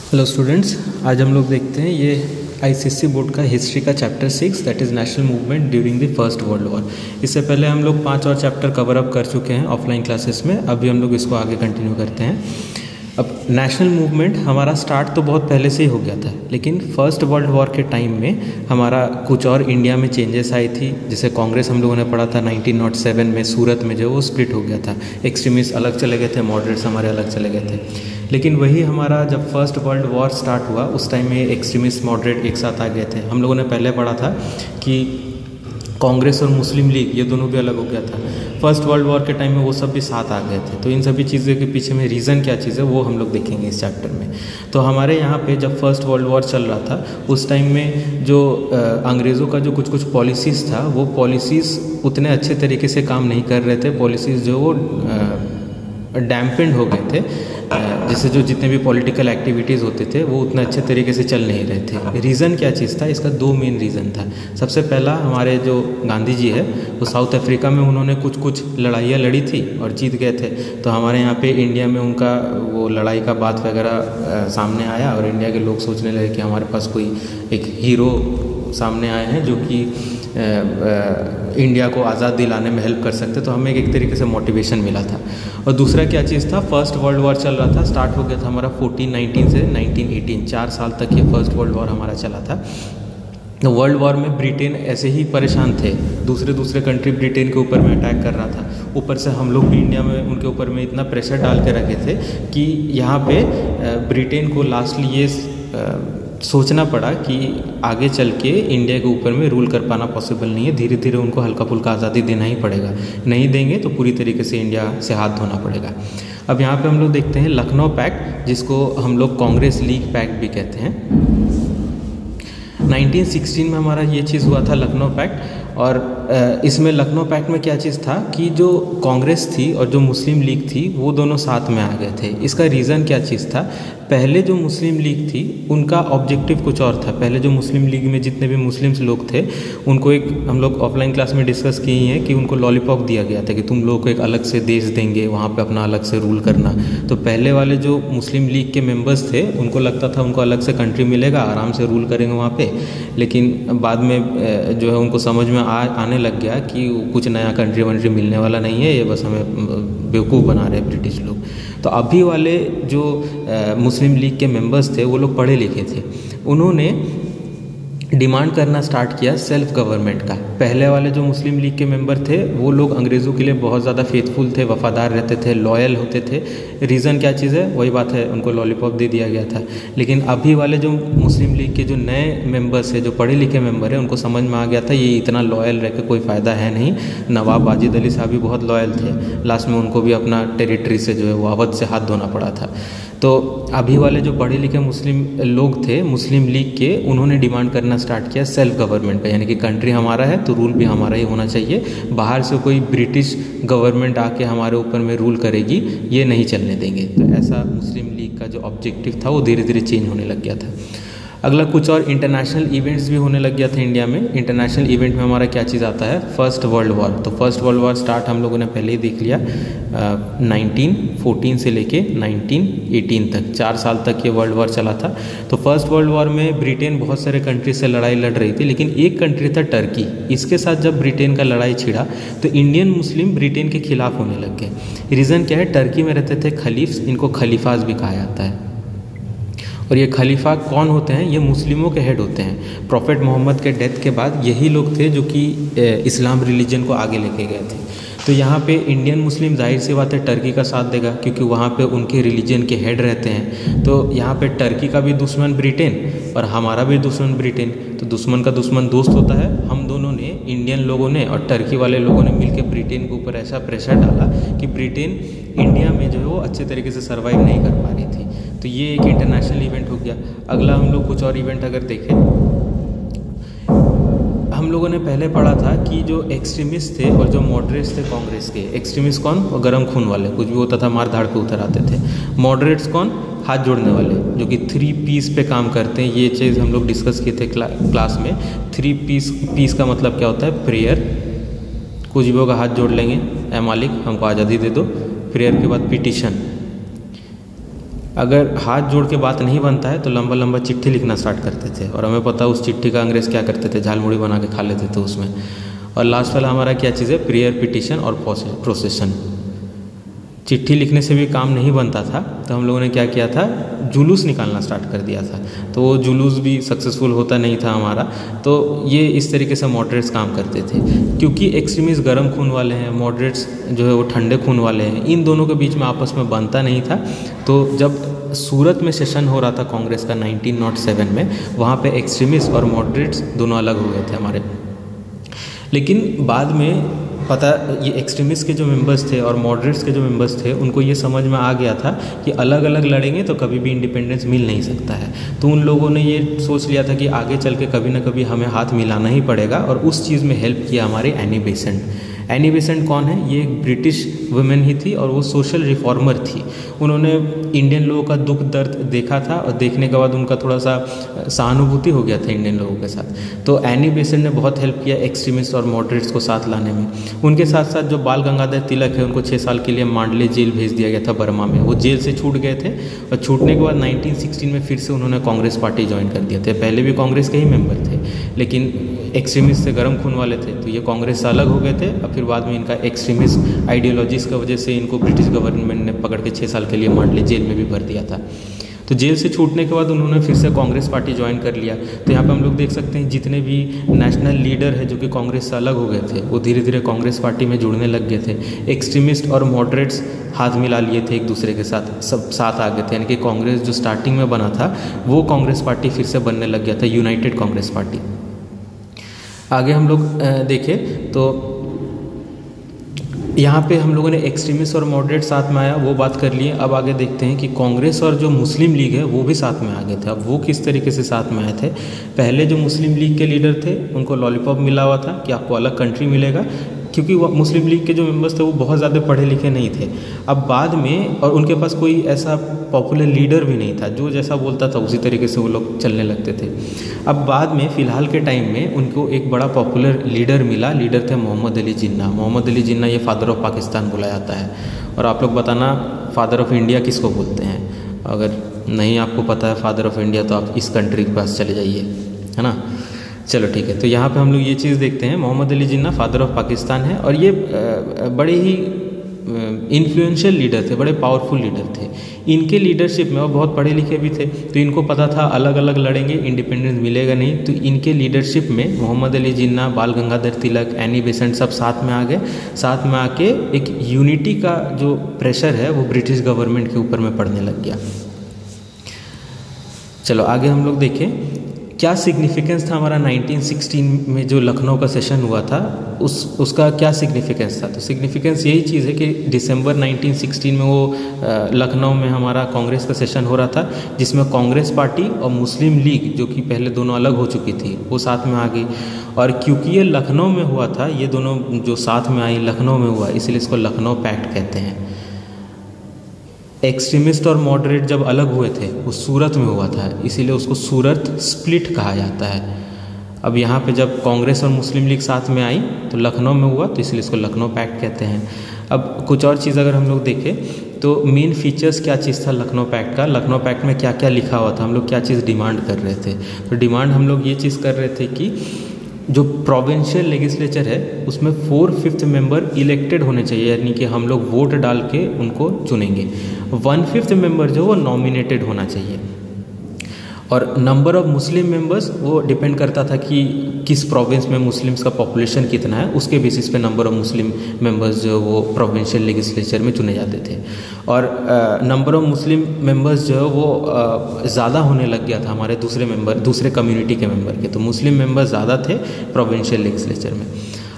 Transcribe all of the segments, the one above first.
Hello students, आज हम लोग देखते हैं ये आईसीएसई बोर्ड का हिस्ट्री का chapter 6 that is national movement during the first world war. इससे पहले हम लोग 5 और चैप्टर कवर अप कर चुके हैं ऑफलाइन क्लासेस में। अभी हम लोग इसको आगे कंटिन्यू करते हैं। अब नेशनल मूवमेंट हमारा स्टार्ट तो बहुत पहले से ही हो गया था, लेकिन फर्स्ट वर्ल्ड वॉर के टाइम में हमारा कुछ और इंडिया में चेंजेस आई थी। जैसे कांग्रेस हम लोगों ने पढ़ा था 1907 में सूरत में, जो वो स्प्लिट हो गया था। एक्सट्रीमिस्ट अलग चले गए थे, मॉडरेट्स हमारे अलग चले गए थे। लेकिन वही हमारा जब फर्स्ट वर्ल्ड वॉर स्टार्ट हुआ उस टाइम में एक्सट्रीमिस्ट मॉडरेट एक साथ आ गए थे। हम लोगों ने पहले पढ़ा था कि कांग्रेस और मुस्लिम लीग ये दोनों भी अलग हो गया था। फर्स्ट वर्ल्ड वॉर के टाइम में वो सब भी साथ आ गए थे। तो इन सभी चीज़ों के पीछे में रीज़न क्या चीज़ है वो हम लोग देखेंगे इस चैप्टर में। तो हमारे यहाँ पे जब फर्स्ट वर्ल्ड वॉर चल रहा था उस टाइम में जो अंग्रेज़ों का जो कुछ पॉलिसीज़ था वो पॉलिसीज़ उतने अच्छे तरीके से काम नहीं कर रहे थे। पॉलिसीज़ जो वो डैम्पेंड हो गए थे। जैसे जो जितने भी पॉलिटिकल एक्टिविटीज़ होते थे वो उतने अच्छे तरीके से चल नहीं रहे थे। रीज़न क्या चीज़ था? इसका 2 मेन रीज़न था। सबसे पहला, हमारे जो गांधी जी है वो साउथ अफ्रीका में उन्होंने कुछ लड़ाइयाँ लड़ी थी और जीत गए थे। तो हमारे यहाँ पे इंडिया में उनका वो लड़ाई का बात वगैरह सामने आया और इंडिया के लोग सोचने लगे कि हमारे पास कोई एक हीरो सामने आए हैं जो कि इंडिया को आज़ाद दिलाने में हेल्प कर सकते। तो हमें एक तरीके से मोटिवेशन मिला था। और दूसरा क्या चीज़ था, फर्स्ट वर्ल्ड वॉर चल रहा था, स्टार्ट हो गया था हमारा 1419 से 1918, 4 साल तक ये फर्स्ट वर्ल्ड वॉर हमारा चला था। तो वर्ल्ड वॉर में ब्रिटेन ऐसे ही परेशान थे। दूसरे कंट्री ब्रिटेन के ऊपर में अटैक कर रहा था। ऊपर से हम लोग भी इंडिया में उनके ऊपर में इतना प्रेशर डाल के रखे थे कि यहाँ पे ब्रिटेन को लास्टली ये सोचना पड़ा कि आगे चल के इंडिया के ऊपर में रूल कर पाना पॉसिबल नहीं है। धीरे धीरे उनको हल्का फुल्का आज़ादी देना ही पड़ेगा। नहीं देंगे तो पूरी तरीके से इंडिया से हाथ धोना पड़ेगा। अब यहाँ पे हम लोग देखते हैं लखनऊ पैक्ट, जिसको हम लोग कांग्रेस लीग पैक्ट भी कहते हैं। 1916 में हमारा ये चीज़ हुआ था, लखनऊ पैक्ट। और इसमें लखनऊ पैक्ट में क्या चीज़ था कि जो कांग्रेस थी और जो मुस्लिम लीग थी वो दोनों साथ में आ गए थे। इसका रीज़न क्या चीज़ था? पहले जो मुस्लिम लीग थी उनका ऑब्जेक्टिव कुछ और था। पहले जो मुस्लिम लीग में जितने भी मुस्लिम्स लोग थे उनको एक, हम लोग ऑफलाइन क्लास में डिस्कस किए हैं कि उनको लॉलीपॉप दिया गया था कि तुम लोग को एक अलग से देश देंगे, वहाँ पे अपना अलग से रूल करना। तो पहले वाले जो मुस्लिम लीग के मेंबर्स थे उनको लगता था उनको अलग से कंट्री मिलेगा, आराम से रूल करेंगे वहाँ पे। लेकिन बाद में जो है उनको समझ में आने लग गया कि कुछ नया कंट्री वंट्री मिलने वाला नहीं है, ये बस हमें बेवकूफ़ बना रहे हैं ब्रिटिश लोग। तो अभी वाले जो मुस्लिम लीग के मेंबर्स थे वो लोग पढ़े लिखे थे। उन्होंने डिमांड करना स्टार्ट किया सेल्फ गवर्नमेंट का। पहले वाले जो मुस्लिम लीग के मेंबर थे वो लोग अंग्रेज़ों के लिए बहुत ज़्यादा फेथफुल थे, वफ़ादार रहते थे, लॉयल होते थे। रीज़न क्या चीज़ है? वही बात है, उनको लॉलीपॉप दे दिया गया था। लेकिन अभी वाले जो मुस्लिम लीग के जो नए मेंबर्स हैं, जो पढ़े लिखे मेंबर हैं, उनको समझ में आ गया था ये इतना लॉयल रह के कोई फ़ायदा है नहीं। नवाब वाजिद अली साहब भी बहुत लॉयल थे। लास्ट में उनको भी अपना टेरिटरी से जो है वो अवध से हाथ धोना पड़ा था। तो अभी वाले जो पढ़े लिखे मुस्लिम लोग थे मुस्लिम लीग के, उन्होंने डिमांड करना स्टार्ट किया सेल्फ गवर्नमेंट का, यानी कि कंट्री हमारा है तो रूल भी हमारा ही होना चाहिए। बाहर से कोई ब्रिटिश गवर्नमेंट आके हमारे ऊपर में रूल करेगी ये नहीं चलने देंगे। तो ऐसा मुस्लिम लीग का जो ऑब्जेक्टिव था वो धीरे धीरे चेंज होने लग गया था। अगला कुछ और इंटरनेशनल इवेंट्स भी होने लग गया था इंडिया में। इंटरनेशनल इवेंट में हमारा क्या चीज़ आता है? First world war. तो फर्स्ट वर्ल्ड वॉर स्टार्ट हम लोगों ने पहले ही देख लिया, 1914 से लेके 1918 तक 4 साल तक ये वर्ल्ड वॉर चला था। तो फर्स्ट वर्ल्ड वॉर में ब्रिटेन बहुत सारे कंट्री से लड़ाई लड़ रही थी, लेकिन एक कंट्री था टर्की। इसके साथ जब ब्रिटेन का लड़ाई छिड़ा तो इंडियन मुस्लिम ब्रिटेन के खिलाफ होने लग गए। रीज़न क्या है? टर्की में रहते थे खलीफ्स, इनको खलीफाज भी कहा जाता है। और ये खलीफा कौन होते हैं? ये मुस्लिमों के हेड होते हैं। प्रॉफेट मोहम्मद के डेथ के बाद यही लोग थे जो कि इस्लाम रिलीजन को आगे लेके गए थे। तो यहाँ पे इंडियन मुस्लिम जाहिर सी बात है टर्की का साथ देगा, क्योंकि वहाँ पे उनके रिलीजन के हेड रहते हैं। तो यहाँ पे टर्की का भी दुश्मन ब्रिटेन और हमारा भी दुश्मन ब्रिटेन। तो दुश्मन का दुश्मन दोस्त होता है। हम दोनों ने, इंडियन लोगों ने और टर्की वाले लोगों ने मिलकर ब्रिटेन के ऊपर ऐसा प्रेशर डाला कि ब्रिटेन इंडिया में जो है वो अच्छे तरीके से सर्वाइव नहीं कर पा रही थी। तो ये एक इंटरनेशनल इवेंट हो गया। अगला हम लोग कुछ और इवेंट अगर देखें, हम लोगों ने पहले पढ़ा था कि जो एक्सट्रीमिस्ट थे और जो मॉडरेट्स थे कांग्रेस के, एक्सट्रीमिस्ट कौन? और गर्म खून वाले, कुछ भी होता था मार धाड़ पे उतर आते थे। मॉडरेट्स कौन? हाथ जोड़ने वाले, जो कि 3 पीस पे काम करते हैं। ये चीज़ हम लोग डिस्कस किए थे क्लास में। 3 पीस का मतलब क्या होता है? प्रेयर, कुछ भी होगा हाथ जोड़ लेंगे, ए मालिक हमको आज़ादी दे दो। प्रेयर के बाद पिटीशन, अगर हाथ जोड़ के बात नहीं बनता है तो लंबा लंबा चिट्ठी लिखना स्टार्ट करते थे, और हमें पता उस चिट्ठी का अंग्रेज़ क्या करते थे, झालमुड़ी बना के खा लेते थे उसमें। और लास्ट वाला हमारा क्या चीज़ है, प्रेयर, पिटिशन और प्रोसेशन। चिट्ठी लिखने से भी काम नहीं बनता था तो हम लोगों ने क्या किया था, जुलूस निकालना स्टार्ट कर दिया था। तो वो जुलूस भी सक्सेसफुल होता नहीं था हमारा। तो ये इस तरीके से मॉडरेट्स काम करते थे, क्योंकि एक्सट्रीमिस्ट गर्म खून वाले हैं, मॉडरेट्स जो है वो ठंडे खून वाले हैं, इन दोनों के बीच में आपस में बनता नहीं था। तो जब सूरत में सेशन हो रहा था कांग्रेस का 1907 में, वहाँ पे एक्सट्रीमिस्ट और मॉडरेट्स दोनों अलग हो गए थे हमारे। लेकिन बाद में पता, ये एक्सट्रीमिस्ट के जो मेंबर्स थे और मॉडरेट्स के जो मेंबर्स थे, उनको ये समझ में आ गया था कि अलग अलग लड़ेंगे तो कभी भी इंडिपेंडेंस मिल नहीं सकता है। तो उन लोगों ने ये सोच लिया था कि आगे चल के कभी ना कभी हमें हाथ मिलाना ही पड़ेगा, और उस चीज़ में हेल्प किया हमारी एनी बेसेंट। एनी बेसेंट कौन है, ये एक ब्रिटिश वुमेन ही थी और वो सोशल रिफॉर्मर थी। उन्होंने इंडियन लोगों का दुख दर्द देखा था, और देखने के बाद उनका थोड़ा सा सहानुभूति हो गया था इंडियन लोगों के साथ। तो एनी बेसेंट ने बहुत हेल्प किया एक्सट्रीमिस्ट और मॉडरेट्स को साथ लाने में। उनके साथ साथ जो बाल गंगाधर तिलक है, उनको 6 साल के लिए मांडले जेल भेज दिया गया था बर्मा में। वो जेल से छूट गए थे, और छूटने के बाद 1916 में फिर से उन्होंने कांग्रेस पार्टी ज्वाइन कर दिया थे। पहले भी कांग्रेस के ही मेंबर थे, लेकिन एक्सट्रीमिस्ट से गर्म खून वाले थे, तो ये कांग्रेस से अलग हो गए थे। और फिर बाद में इनका एक्सट्रीमिस्ट आइडियोलॉजीज़ की वजह से इनको ब्रिटिश गवर्नमेंट ने पकड़ के 6 साल के लिए मांडले जेल में भी भर दिया था। तो जेल से छूटने के बाद उन्होंने फिर से कांग्रेस पार्टी ज्वाइन कर लिया। तो यहाँ पे हम लोग देख सकते हैं जितने भी नेशनल लीडर है जो कि कांग्रेस से अलग हो गए थे, वो धीरे धीरे कांग्रेस पार्टी में जुड़ने लग गए थे। एक्सट्रीमिस्ट और मॉडरेट्स हाथ मिला लिए थे एक दूसरे के साथ, सब साथ आ गए थे। यानी कि कांग्रेस जो स्टार्टिंग में बना था, वो कांग्रेस पार्टी फिर से बनने लग गया था, यूनाइटेड कांग्रेस पार्टी। आगे हम लोग देखें तो यहाँ पे हम लोगों ने एक्सट्रीमिस्ट और मॉडरेट साथ में आया, वो बात कर लिए। अब आगे देखते हैं कि कांग्रेस और जो मुस्लिम लीग है वो भी साथ में आ गए थे। अब वो किस तरीके से साथ में आए थे, पहले जो मुस्लिम लीग के लीडर थे उनको लॉलीपॉप मिला हुआ था कि आपको अलग कंट्री मिलेगा, क्योंकि वो मुस्लिम लीग के जो मेंबर्स थे वो बहुत ज़्यादा पढ़े लिखे नहीं थे। अब बाद में, और उनके पास कोई ऐसा पॉपुलर लीडर भी नहीं था, जो जैसा बोलता था उसी तरीके से वो लोग चलने लगते थे। अब बाद में फ़िलहाल के टाइम में उनको एक बड़ा पॉपुलर लीडर मिला, लीडर थे मोहम्मद अली जिन्ना। मोहम्मद अली जिन्ना ये फादर ऑफ पाकिस्तान बुलाया जाता है। और आप लोग बताना फादर ऑफ इंडिया किसको बोलते हैं। अगर नहीं आपको पता है फादर ऑफ इंडिया, तो आप इस कंट्री के पास चले जाइए, है ना। चलो ठीक है, तो यहाँ पे हम लोग ये चीज़ देखते हैं, मोहम्मद अली जिन्ना फादर ऑफ पाकिस्तान है, और ये बड़े ही इन्फ्लुएंशियल लीडर थे, बड़े पावरफुल लीडर थे। इनके लीडरशिप में, वो बहुत पढ़े लिखे भी थे, तो इनको पता था अलग अलग लड़ेंगे इंडिपेंडेंस मिलेगा नहीं। तो इनके लीडरशिप में मोहम्मद अली जिन्ना, बाल गंगाधर तिलक, एनी बेसेंट सब साथ में आ गए। साथ में आके एक यूनिटी का जो प्रेशर है वो ब्रिटिश गवर्नमेंट के ऊपर में पड़ने लग गया। चलो आगे हम लोग देखें क्या सिग्निफिकेंस था हमारा 1916 में जो लखनऊ का सेशन हुआ था, उसका क्या सिग्निफिकेंस था। तो सिग्निफिकेंस यही चीज़ है कि दिसंबर 1916 में वो लखनऊ में हमारा कांग्रेस का सेशन हो रहा था, जिसमें कांग्रेस पार्टी और मुस्लिम लीग, जो कि पहले दोनों अलग हो चुकी थी, वो साथ में आ गई। और क्योंकि ये लखनऊ में हुआ था, ये दोनों जो साथ में आई लखनऊ में हुआ, इसलिए इसको लखनऊ पैक्ट कहते हैं। एक्सट्रीमिस्ट और मॉडरेट जब अलग हुए थे वो सूरत में हुआ था, इसीलिए उसको सूरत स्प्लिट कहा जाता है। अब यहाँ पे जब कांग्रेस और मुस्लिम लीग साथ में आई तो लखनऊ में हुआ, तो इसलिए इसको लखनऊ पैक्ट कहते हैं। अब कुछ और चीज़ अगर हम लोग देखें तो मेन फीचर्स क्या चीज़ था लखनऊ पैक्ट का, लखनऊ पैक्ट में क्या क्या लिखा हुआ था, हम लोग क्या चीज़ डिमांड कर रहे थे। तो डिमांड हम लोग ये चीज़ कर रहे थे कि जो प्रोविंशियल लेजिस्लेचर है उसमें 4/5 मेंबर इलेक्टेड होने चाहिए, यानी कि हम लोग वोट डाल के उनको चुनेंगे। 1/5 मेंबर जो वो नॉमिनेटेड होना चाहिए। और नंबर ऑफ़ मुस्लिम मेंबर्स वो डिपेंड करता था कि किस प्रोविंस में मुस्लिम्स का पॉपुलेशन कितना है, उसके बेसिस पे नंबर ऑफ़ मुस्लिम मेंबर्स जो वो प्रोविंशियल लेजिस्लेचर में चुने जाते थे। और नंबर ऑफ़ मुस्लिम मेंबर्स जो है वो ज़्यादा होने लग गया था हमारे दूसरे कम्युनिटी के मेंबर के, तो मुस्लिम मेंबर्स ज़्यादा थे प्रोविंशियल लेजिस्लेचर में।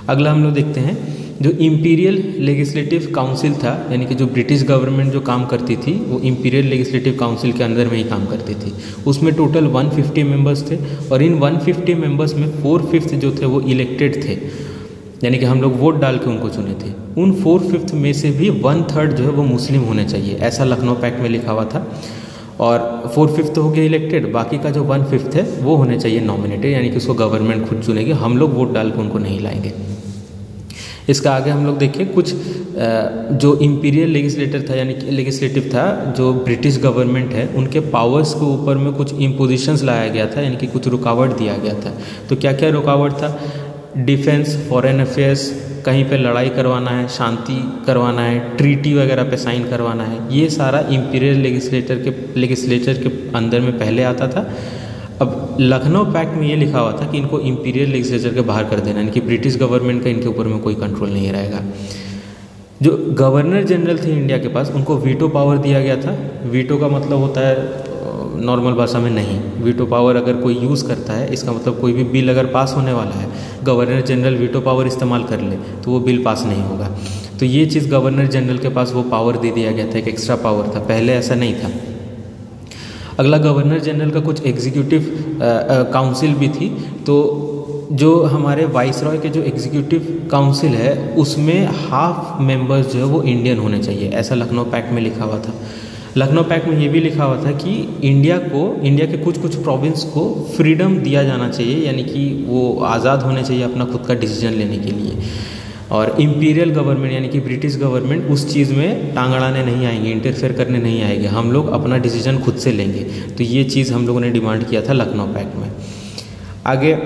अगला हम लोग देखते हैं जो इम्पीरियल लेजिस्लेटिव काउंसिल था, यानी कि जो ब्रिटिश गवर्नमेंट जो काम करती थी वो इम्पीरियल लेजिस्लेटिव काउंसिल के अंदर में ही काम करती थी। उसमें टोटल 150 मेंबर्स थे, और इन 150 मेंबर्स में 4/5 जो थे वो इलेक्टेड थे, यानी कि हम लोग वोट डाल के उनको चुने थे। उन 4/5 में से भी 1/3 जो है वो मुस्लिम होने चाहिए, ऐसा लखनऊ पैक्ट में लिखा हुआ था। और 4/5 तो हो गया इलेक्टेड, बाकी का जो 1/5 है वो होने चाहिए नॉमिनेटेड, यानी कि उसको गवर्नमेंट खुद चुनेगी, हम लोग वोट डाल के उनको नहीं लाएंगे। इसका आगे हम लोग देखें कुछ जो इम्पीरियल लेजिस्लेटर था यानी कि लेजिस्लेटिव था, जो ब्रिटिश गवर्नमेंट है, उनके पावर्स के ऊपर में कुछ इम्पोजिशंस लाया गया था, यानी कि कुछ रुकावट दिया गया था। तो क्या क्या रुकावट था? डिफेंस, फॉरेन अफेयर्स, कहीं पे लड़ाई करवाना है, शांति करवाना है, ट्रीटी वगैरह पे साइन करवाना है, ये सारा इम्पीरियल लेजिस्लेचर के अंदर में पहले आता था। अब लखनऊ पैक्ट में ये लिखा हुआ था कि इनको इम्पीरियल लेजिस्लेचर के बाहर कर देना, यानी कि ब्रिटिश गवर्नमेंट का इनके ऊपर में कोई कंट्रोल नहीं रहेगा। जो गवर्नर जनरल थे इंडिया के पास, उनको वीटो पावर दिया गया था। वीटो का मतलब होता है नॉर्मल भाषा में नहीं। वीटो पावर अगर कोई यूज़ करता है, इसका मतलब कोई भी बिल अगर पास होने वाला है, गवर्नर जनरल वीटो पावर इस्तेमाल कर ले तो वो बिल पास नहीं होगा। तो ये चीज़ गवर्नर जनरल के पास वो पावर दे दिया गया था, एक एक्स्ट्रा पावर था, पहले ऐसा नहीं था। अगला, गवर्नर जनरल का कुछ एग्जीक्यूटिव काउंसिल भी थी। तो जो हमारे वाइसरॉय के जो एग्जीक्यूटिव काउंसिल है, उसमें हाफ मेंबर्स जो है वो इंडियन होने चाहिए, ऐसा लखनऊ पैक्ट में लिखा हुआ था। लखनऊ पैक्ट में ये भी लिखा हुआ था कि इंडिया के कुछ प्रोविंस को फ्रीडम दिया जाना चाहिए, यानी कि वो आज़ाद होने चाहिए अपना खुद का डिसीजन लेने के लिए। और इम्पीरियल गवर्नमेंट यानी कि ब्रिटिश गवर्नमेंट उस चीज़ में टांग अड़ाने नहीं आएंगे, इंटरफेयर करने नहीं आएंगे, हम लोग अपना डिसीजन खुद से लेंगे। तो ये चीज़ हम लोगों ने डिमांड किया था लखनऊ पैक्ट में। आगे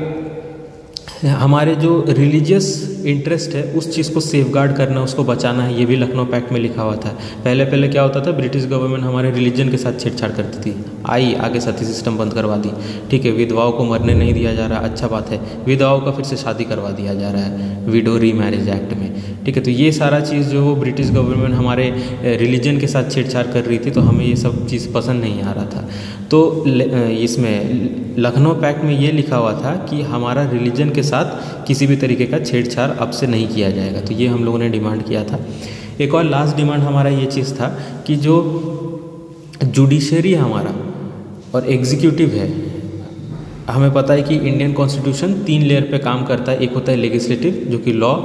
हमारे जो रिलीजियस इंटरेस्ट है उस चीज़ को सेफगार्ड करना, उसको बचाना है, ये भी लखनऊ पैक्ट में लिखा हुआ था। पहले क्या होता था, ब्रिटिश गवर्नमेंट हमारे रिलीजन के साथ छेड़छाड़ करती थी, आगे सती सिस्टम बंद करवा दी, ठीक है, विधवाओं को मरने नहीं दिया जा रहा, अच्छा बात है, विधवाओं का फिर से शादी करवा दिया जा रहा है विडो री मैरिज एक्ट में, ठीक है। तो ये सारा चीज़ जो वो ब्रिटिश गवर्नमेंट हमारे रिलीजन के साथ छेड़छाड़ कर रही थी, तो हमें ये सब चीज़ पसंद नहीं आ रहा था। तो इसमें लखनऊ पैक्ट में ये लिखा हुआ था कि हमारा रिलीजन के साथ किसी भी तरीके का छेड़छाड़ अब से नहीं किया जाएगा। तो ये हम लोगों ने डिमांड किया था। एक और लास्ट डिमांड हमारा ये चीज़ था कि जो जुडिशरी हमारा और एग्जीक्यूटिव है, हमें पता है कि इंडियन कॉन्स्टिट्यूशन 3 लेयर पे काम करता है। एक होता है लेजिस्लेटिव जो कि लॉ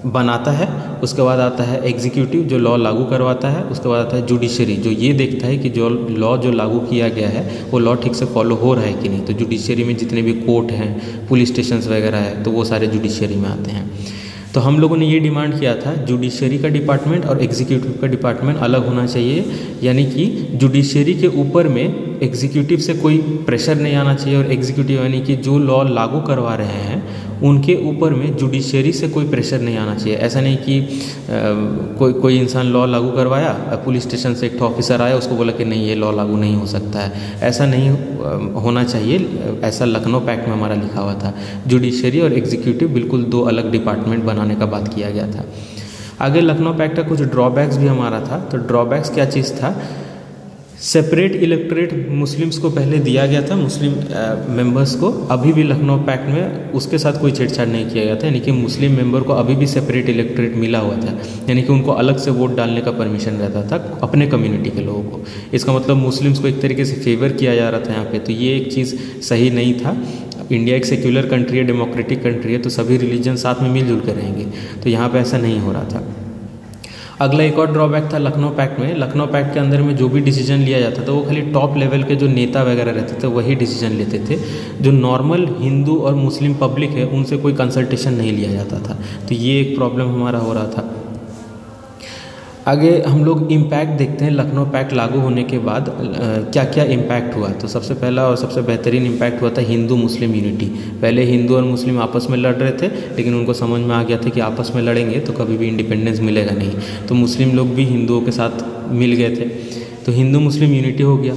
बनाता है, उसके बाद आता है एग्जीक्यूटिव जो लॉ लागू करवाता है, उसके बाद आता है जुडिशरी जो ये देखता है कि जो लॉ जो लागू किया गया है वो लॉ ठीक से फॉलो हो रहा है कि नहीं। तो जुडिशरी में जितने भी कोर्ट हैं, पुलिस स्टेशंस वगैरह है, तो वो सारे जुडिशरी में आते हैं। तो हम लोगों ने ये डिमांड किया था जुडिशरी का डिपार्टमेंट और एग्जीक्यूटिव का डिपार्टमेंट अलग होना चाहिए, यानी कि जुडिशरी के ऊपर में एग्जीक्यूटिव से कोई प्रेशर नहीं आना चाहिए, और एग्जीक्यूटिव यानी कि जो लॉ लागू करवा रहे हैं उनके ऊपर में जुडिशरी से कोई प्रेशर नहीं आना चाहिए। ऐसा नहीं कि कोई इंसान लॉ लागू करवाया, पुलिस स्टेशन से एक ऑफिसर आया, उसको बोला कि नहीं ये लॉ लागू नहीं हो सकता है, ऐसा नहीं होना चाहिए। ऐसा लखनऊ पैक्ट में हमारा लिखा हुआ था। जुडिशरी और एग्जीक्यूटिव बिल्कुल 2 अलग डिपार्टमेंट बनाने का बात किया गया था। आगे लखनऊ पैक्ट का कुछ ड्रॉबैक्स भी हमारा था। तो ड्रॉबैक्स क्या चीज़ था? सेपरेट इलेक्टोरेट मुस्लिम्स को पहले दिया गया था, मुस्लिम मेंबर्स को, अभी भी लखनऊ पैक्ट में उसके साथ कोई छेड़छाड़ नहीं किया गया था, यानी कि मुस्लिम मेंबर को अभी भी सेपरेट इलेक्टोरेट मिला हुआ था, यानी कि उनको अलग से वोट डालने का परमिशन रहता था अपने कम्युनिटी के लोगों को। इसका मतलब मुस्लिम्स को एक तरीके से फेवर किया जा रहा था यहाँ पे। तो ये एक चीज़ सही नहीं था। इंडिया एक सेक्युलर कंट्री है, डेमोक्रेटिक कंट्री है, तो सभी रिलीजन साथ में मिलजुल कर रहेंगे, तो यहाँ पर ऐसा नहीं हो रहा था। अगला एक और ड्रॉबैक था लखनऊ पैक्ट में। लखनऊ पैक्ट के अंदर में जो भी डिसीजन लिया जाता था वो खाली टॉप लेवल के जो नेता वगैरह रहते थे वही डिसीजन लेते थे। जो नॉर्मल हिंदू और मुस्लिम पब्लिक है उनसे कोई कंसल्टेशन नहीं लिया जाता था। तो ये एक प्रॉब्लम हमारा हो रहा था। आगे हम लोग इम्पैक्ट देखते हैं लखनऊ पैक्ट लागू होने के बाद क्या क्या इम्पैक्ट हुआ। तो सबसे पहला और सबसे बेहतरीन इम्पैक्ट हुआ था हिंदू मुस्लिम यूनिटी। पहले हिंदू और मुस्लिम आपस में लड़ रहे थे, लेकिन उनको समझ में आ गया था कि आपस में लड़ेंगे तो कभी भी इंडिपेंडेंस मिलेगा नहीं, तो मुस्लिम लोग भी हिंदुओं के साथ मिल गए थे, तो हिंदू मुस्लिम यूनिटी हो गया।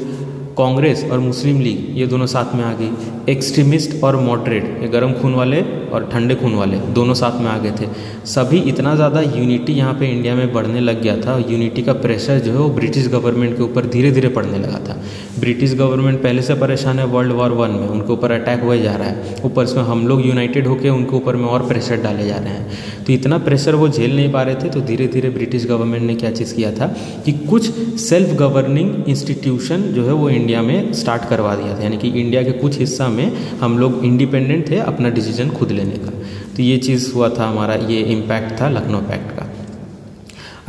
कांग्रेस और मुस्लिम लीग ये दोनों साथ में आ गई। एक्सट्रीमिस्ट और मॉडरेट, ये गर्म खून वाले और ठंडे खून वाले दोनों साथ में आ गए थे। सभी इतना ज़्यादा यूनिटी यहाँ पे इंडिया में बढ़ने लग गया था, और यूनिटी का प्रेशर जो है वो ब्रिटिश गवर्नमेंट के ऊपर धीरे धीरे पड़ने लगा था। ब्रिटिश गवर्नमेंट पहले से परेशान है वर्ल्ड वॉर 1 में, उनके ऊपर अटैक हुए जा रहा है, ऊपर से हम लोग यूनाइटेड होकर उनके ऊपर में और प्रेशर डाले जा रहे हैं। तो इतना प्रेशर वो झेल नहीं पा रहे थे, तो धीरे धीरे ब्रिटिश गवर्नमेंट ने क्या चीज़ किया था कि कुछ सेल्फ गवर्निंग इंस्टीट्यूशन जो है वो इंडिया में स्टार्ट करवा दिया था, यानी कि इंडिया के कुछ हिस्सा में हम लोग इंडिपेंडेंट थे अपना डिसीजन खुद लेने का। तो ये चीज़ हुआ था हमारा, ये इम्पैक्ट था लखनऊ पैक्ट का।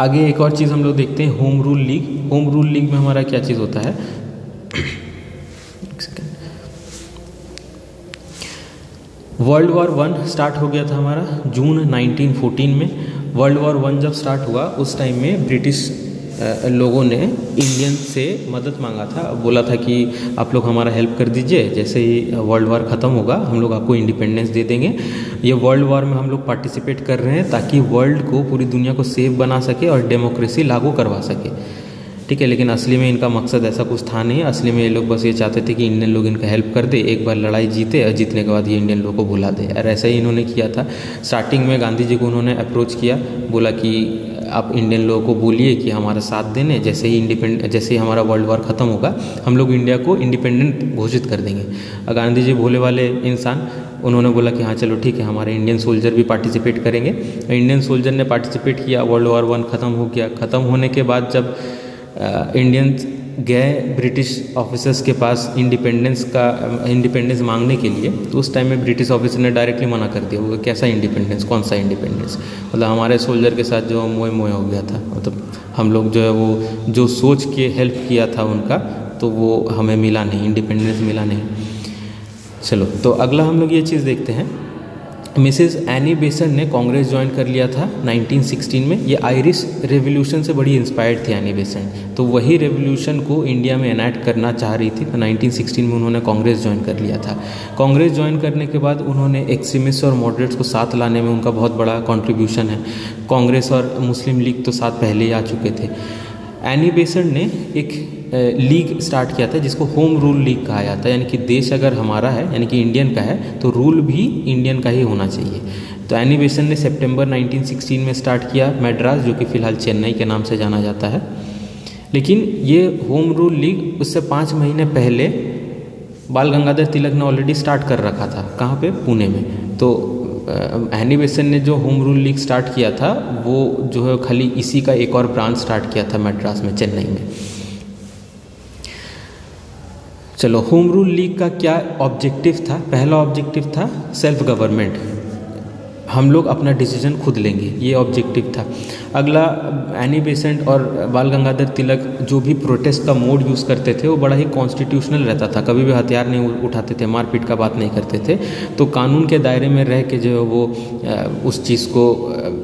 आगे एक और चीज़ हम लोग देखते हैं home rule league. Home rule league में हमारा क्या चीज़ होता है, वर्ल्ड वॉर वन स्टार्ट हो गया था हमारा जून 1914 में। वर्ल्ड वॉर वन जब स्टार्ट हुआ उस टाइम में ब्रिटिश लोगों ने इंडियन से मदद मांगा था, बोला था कि आप लोग हमारा हेल्प कर दीजिए, जैसे ही वर्ल्ड वॉर ख़त्म होगा हम लोग आपको इंडिपेंडेंस दे देंगे। ये वर्ल्ड वॉर में हम लोग पार्टिसिपेट कर रहे हैं ताकि वर्ल्ड को, पूरी दुनिया को सेफ बना सके और डेमोक्रेसी लागू करवा सके, ठीक है। लेकिन असली में इनका मकसद ऐसा कुछ था नहीं। असली में ये लोग बस ये चाहते थे कि इंडियन लोग इनका हेल्प कर दे, एक बार लड़ाई जीते और जीतने के बाद ये इंडियन लोग को भुला दे। और ऐसा ही इन्होंने किया था। स्टार्टिंग में गांधी जी को उन्होंने अप्रोच किया, बोला कि आप इंडियन लोगों को बोलिए कि हमारा साथ देने, जैसे ही हमारा वर्ल्ड वॉर ख़त्म होगा हम लोग इंडिया को इंडिपेंडेंट घोषित कर देंगे। और गांधी जी भोले वाले इंसान, उन्होंने बोला कि हाँ चलो ठीक है, हमारे इंडियन सोल्जर भी पार्टिसिपेट करेंगे। इंडियन सोल्जर ने पार्टिसिपेट किया, वर्ल्ड वॉर वन ख़त्म हो गया। ख़त्म होने के बाद जब इंडियंस गए ब्रिटिश ऑफिसर्स के पास इंडिपेंडेंस मांगने के लिए, तो उस टाइम में ब्रिटिश ऑफिसर ने डायरेक्टली मना कर दिया। वो कैसा इंडिपेंडेंस, कौन सा इंडिपेंडेंस, मतलब हमारे सोल्जर के साथ जो मोए मोए हो गया था, मतलब हम लोग जो है वो जो सोच के हेल्प किया था उनका, तो वो हमें मिला नहीं, इंडिपेंडेंस मिला नहीं। चलो तो अगला हम लोग ये चीज़ देखते हैं। मिसेस एनी बेसेंट ने कांग्रेस ज्वाइन कर लिया था 1916 में। ये आयरिश रेवोल्यूशन से बड़ी इंस्पायर्ड थी एनी बेसेंट, तो वही रेवोल्यूशन को इंडिया में एनैक्ट करना चाह रही थी। तो 1916 में उन्होंने कांग्रेस ज्वाइन कर लिया था। कांग्रेस ज्वाइन करने के बाद उन्होंने एक्सट्रीमिस्ट और मॉडरेट्स को साथ लाने में उनका बहुत बड़ा कॉन्ट्रीब्यूशन है। कांग्रेस और मुस्लिम लीग तो साथ पहले ही आ चुके थे। एनी बेसेंट ने एक लीग स्टार्ट किया था जिसको होम रूल लीग कहा जाता है, यानी कि देश अगर हमारा है, यानी कि इंडियन का है, तो रूल भी इंडियन का ही होना चाहिए। तो एनी बेसेंट ने सितंबर 1916 में स्टार्ट किया मद्रास, जो कि फ़िलहाल चेन्नई के नाम से जाना जाता है। लेकिन ये होम रूल लीग उससे 5 महीने पहले बाल गंगाधर तिलक ने ऑलरेडी स्टार्ट कर रखा था। कहाँ पे? पुणे में। तो एनी बेसेंट ने जो होम रूल लीग स्टार्ट किया था वो जो है खाली इसी का एक और ब्रांच स्टार्ट किया था मद्रास में, चेन्नई में। चलो, होम रूल लीग का क्या ऑब्जेक्टिव था? पहला ऑब्जेक्टिव था सेल्फ गवर्नमेंट, हम लोग अपना डिसीजन खुद लेंगे, ये ऑब्जेक्टिव था। अगला, एनी बेसेंट और बाल गंगाधर तिलक जो भी प्रोटेस्ट का मोड यूज़ करते थे वो बड़ा ही कॉन्स्टिट्यूशनल रहता था, कभी भी हथियार नहीं उठाते थे, मारपीट का बात नहीं करते थे। तो कानून के दायरे में रह के जो है वो उस चीज़ को,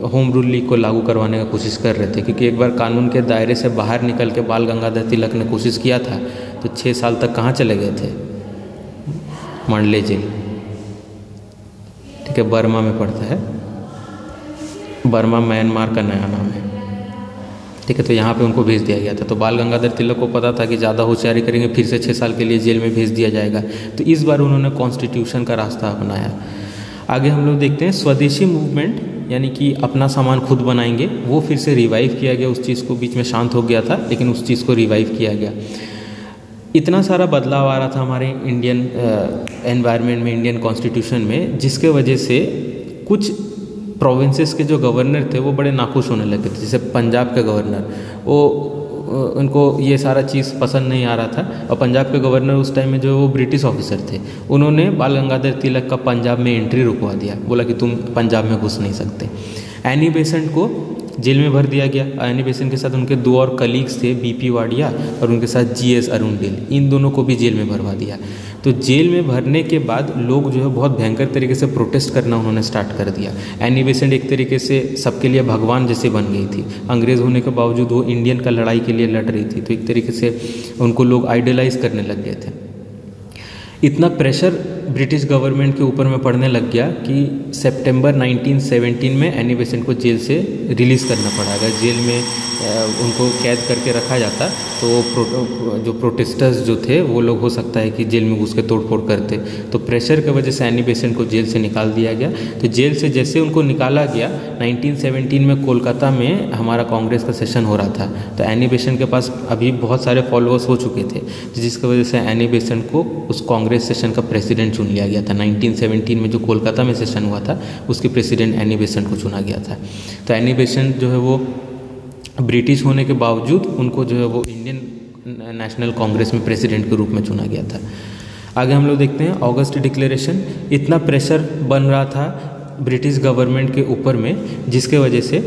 होम रूल लीग को लागू करवाने का कोशिश कर रहे थे। क्योंकि एक बार कानून के दायरे से बाहर निकल के बाल गंगाधर तिलक ने कोशिश किया था तो 6 साल तक कहाँ चले गए थे? मांडले जेल, ठीक है, बर्मा में पड़ता है। बर्मा म्यांमार का नया नाम है, ठीक है। तो यहाँ पे उनको भेज दिया गया था। तो बाल गंगाधर तिलक को पता था कि ज़्यादा होशियारी करेंगे फिर से 6 साल के लिए जेल में भेज दिया जाएगा, तो इस बार उन्होंने कॉन्स्टिट्यूशन का रास्ता अपनाया। आगे हम लोग देखते हैं स्वदेशी मूवमेंट, यानी कि अपना सामान खुद बनाएंगे, वो फिर से रिवाइव किया गया। उस चीज़ को बीच में शांत हो गया था, लेकिन उस चीज़ को रिवाइव किया गया। इतना सारा बदलाव आ रहा था हमारे इंडियन एनवायरनमेंट में, इंडियन कॉन्स्टिट्यूशन में, जिसके वजह से कुछ प्रोविंसेस के जो गवर्नर थे वो बड़े नाखुश होने लगे थे। जैसे पंजाब के गवर्नर, वो उनको ये सारा चीज़ पसंद नहीं आ रहा था। और पंजाब के गवर्नर उस टाइम में जो वो ब्रिटिश ऑफिसर थे, उन्होंने बाल गंगाधर तिलक का पंजाब में एंट्री रुकवा दिया, बोला कि तुम पंजाब में घुस नहीं सकते। एनी बेसेंट को जेल में भर दिया गया। एनी बेसेंट के साथ उनके 2 और कलीग्स थे, बीपी वाडिया और उनके साथ जीएस अरुणडेल, इन दोनों को भी जेल में भरवा दिया। तो जेल में भरने के बाद लोग जो है बहुत भयंकर तरीके से प्रोटेस्ट करना उन्होंने स्टार्ट कर दिया। एनी बेसेंट एक तरीके से सबके लिए भगवान जैसे बन गई थी। अंग्रेज़ होने के बावजूद वो इंडियन का लड़ाई के लिए लड़ रही थी, तो एक तरीके से उनको लोग आइडलाइज करने लग गए थे। इतना प्रेशर ब्रिटिश गवर्नमेंट के ऊपर में पड़ने लग गया कि सितंबर 1917 में एनी बेसेंट को जेल से रिलीज़ करना पड़ा। अगर जेल में उनको कैद करके रखा जाता तो जो प्रोटेस्टर्स जो थे वो लोग हो सकता है कि जेल में घुस के तोड़फोड़ करते। तो प्रेशर की वजह से एनी बेसेंट को जेल से निकाल दिया गया। तो जेल से जैसे उनको निकाला गया, 1917 में कोलकाता में हमारा कांग्रेस का सेशन हो रहा था। तो एनी बेसेंट के पास अभी बहुत सारे फॉलोअर्स हो चुके थे, जिसकी वजह से एनी बेसेंट को उस कांग्रेस सेशन का प्रेसिडेंट चुन लिया गया था। 1917 में जो कोलकाता में सेशन हुआ था उसके प्रेसिडेंट एनी बेसेंट को चुना गया था। तो एनी बेसेंट जो है वो ब्रिटिश होने के बावजूद उनको जो है वो इंडियन नेशनल कांग्रेस में प्रेसिडेंट के रूप में चुना गया था। आगे हम लोग देखते हैं ऑगस्ट डिक्लेरेशन। इतना प्रेशर बन रहा था ब्रिटिश गवर्नमेंट के ऊपर में, जिसके वजह से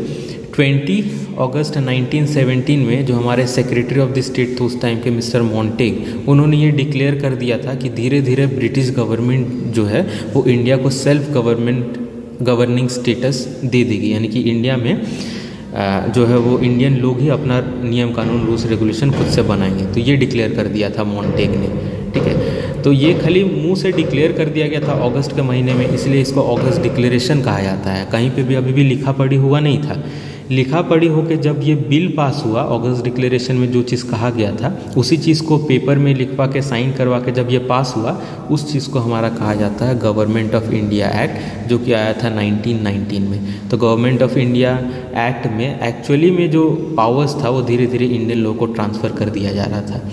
20 अगस्त 1917 में जो हमारे सेक्रेटरी ऑफ द स्टेट थे उस टाइम के मिस्टर मॉन्टेग, उन्होंने ये डिक्लेयर कर दिया था कि धीरे धीरे ब्रिटिश गवर्नमेंट जो है वो इंडिया को सेल्फ गवर्निंग स्टेटस दे देगी, यानी कि इंडिया में जो है वो इंडियन लोग ही अपना नियम कानून रूल्स रेगुलेशन खुद से बनाएंगे। तो ये डिक्लेयर कर दिया था मॉन्टेग ने, ठीक है। तो ये खाली मुंह से डिक्लेयर कर दिया गया था अगस्त के महीने में, इसलिए इसको अगस्त डिक्लेरेशन कहा जाता है। कहीं पे भी अभी भी लिखा पढ़ी हुआ नहीं था। लिखा पढ़ी होकर जब ये बिल पास हुआ, अगस्त डिक्लेरेशन में जो चीज़ कहा गया था उसी चीज़ को पेपर में लिखवा के साइन करवा के जब ये पास हुआ, उस चीज़ को हमारा कहा जाता है गवर्नमेंट ऑफ इंडिया एक्ट, जो कि आया था 1919 में। तो गवर्नमेंट ऑफ इंडिया एक्ट में एक्चुअली में जो पावर्स था वो धीरे धीरे इंडियन लोगों को ट्रांसफ़र कर दिया जा रहा था।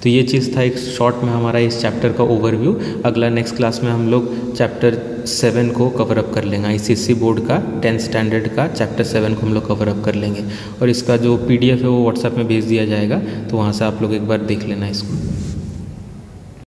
तो ये चीज़ था एक शॉर्ट में हमारा इस चैप्टर का ओवरव्यू। अगला नेक्स्ट क्लास में हम लोग चैप्टर 7 को कवर अप कर लेंगे। आईसीएसई बोर्ड का 10th स्टैंडर्ड का चैप्टर 7 को हम लोग कवर अप कर लेंगे, और इसका जो PDF है वो व्हाट्सएप में भेज दिया जाएगा, तो वहाँ से आप लोग एक बार देख लेना इसको।